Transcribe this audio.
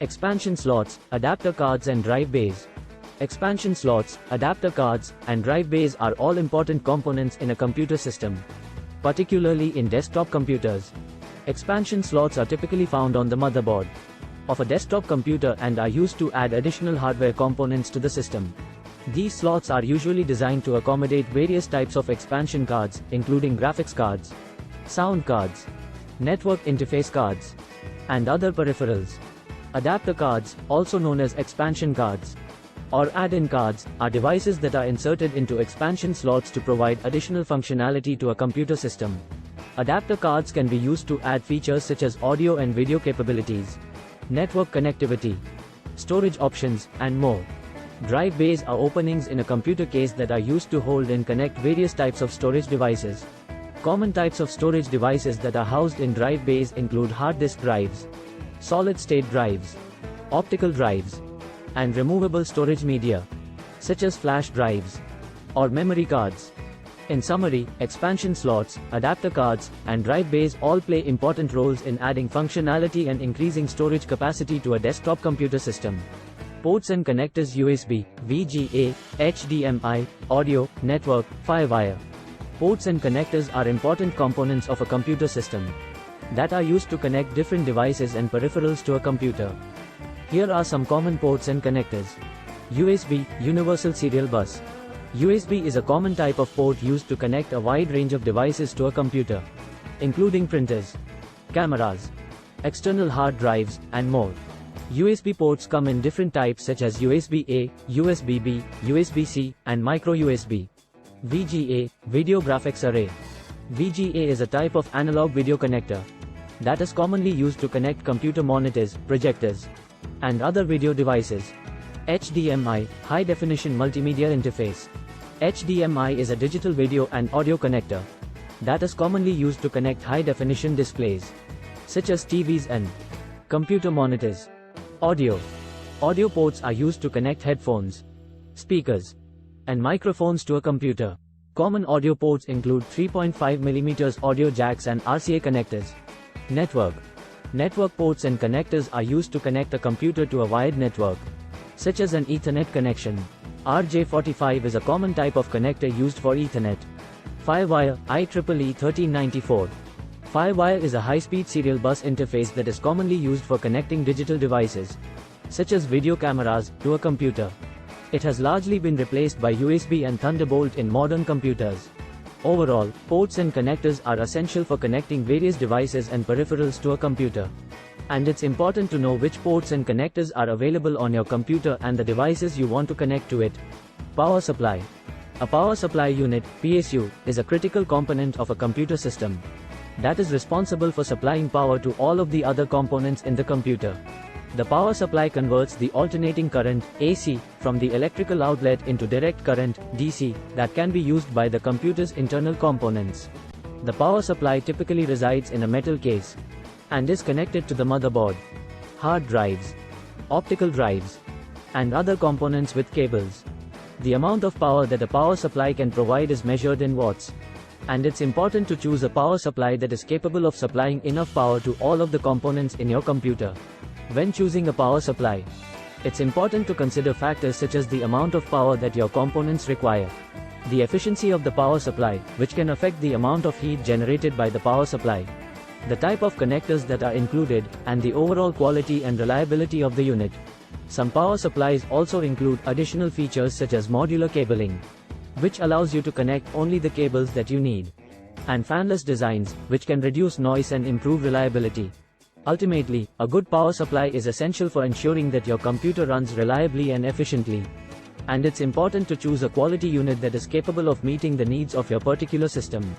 Expansion slots, adapter cards and drive bays. Expansion slots, adapter cards, and drive bays are all important components in a computer system, particularly in desktop computers. Expansion slots are typically found on the motherboard of a desktop computer and are used to add additional hardware components to the system. These slots are usually designed to accommodate various types of expansion cards, including graphics cards, sound cards, network interface cards, and other peripherals. Adapter cards, also known as expansion cards or add-in cards, are devices that are inserted into expansion slots to provide additional functionality to a computer system. Adapter cards can be used to add features such as audio and video capabilities, network connectivity, storage options, and more. Drive bays are openings in a computer case that are used to hold and connect various types of storage devices. Common types of storage devices that are housed in drive bays include hard disk drives, solid-state drives, optical drives, and removable storage media, such as flash drives or memory cards. In summary, expansion slots, adapter cards, and drive bays all play important roles in adding functionality and increasing storage capacity to a desktop computer system. Ports and connectors: USB, VGA, HDMI, audio, network, FireWire. Ports and connectors are important components of a computer system that are used to connect different devices and peripherals to a computer. Here are some common ports and connectors. USB, Universal Serial Bus. USB is a common type of port used to connect a wide range of devices to a computer, including printers, cameras, external hard drives, and more. USB ports come in different types such as USB-A, USB-B, USB-C, and micro USB. VGA, Video Graphics Array. VGA is a type of analog video connector that is commonly used to connect computer monitors, projectors, and other video devices. HDMI, High Definition Multimedia Interface. HDMI is a digital video and audio connector that is commonly used to connect high-definition displays, such as TVs and computer monitors. Audio. Audio ports are used to connect headphones, speakers, and microphones to a computer. Common audio ports include 3.5mm audio jacks and RCA connectors. Network. Network ports and connectors are used to connect a computer to a wired network, such as an Ethernet connection. RJ45 is a common type of connector used for Ethernet. FireWire, IEEE 1394. FireWire is a high-speed serial bus interface that is commonly used for connecting digital devices, such as video cameras, to a computer. It has largely been replaced by USB and Thunderbolt in modern computers. Overall, ports and connectors are essential for connecting various devices and peripherals to a computer. And it's important to know which ports and connectors are available on your computer and the devices you want to connect to it. Power supply. A power supply unit, PSU, is a critical component of a computer system that is responsible for supplying power to all of the other components in the computer. The power supply converts the alternating current, AC, from the electrical outlet into direct current, DC, that can be used by the computer's internal components. The power supply typically resides in a metal case and is connected to the motherboard, hard drives, optical drives, and other components with cables. The amount of power that a power supply can provide is measured in watts, and it's important to choose a power supply that is capable of supplying enough power to all of the components in your computer. When choosing a power supply, it's important to consider factors such as the amount of power that your components require, the efficiency of the power supply, which can affect the amount of heat generated by the power supply, the type of connectors that are included, and the overall quality and reliability of the unit. Some power supplies also include additional features such as modular cabling, which allows you to connect only the cables that you need, and fanless designs, which can reduce noise and improve reliability. Ultimately, a good power supply is essential for ensuring that your computer runs reliably and efficiently. And it's important to choose a quality unit that is capable of meeting the needs of your particular system.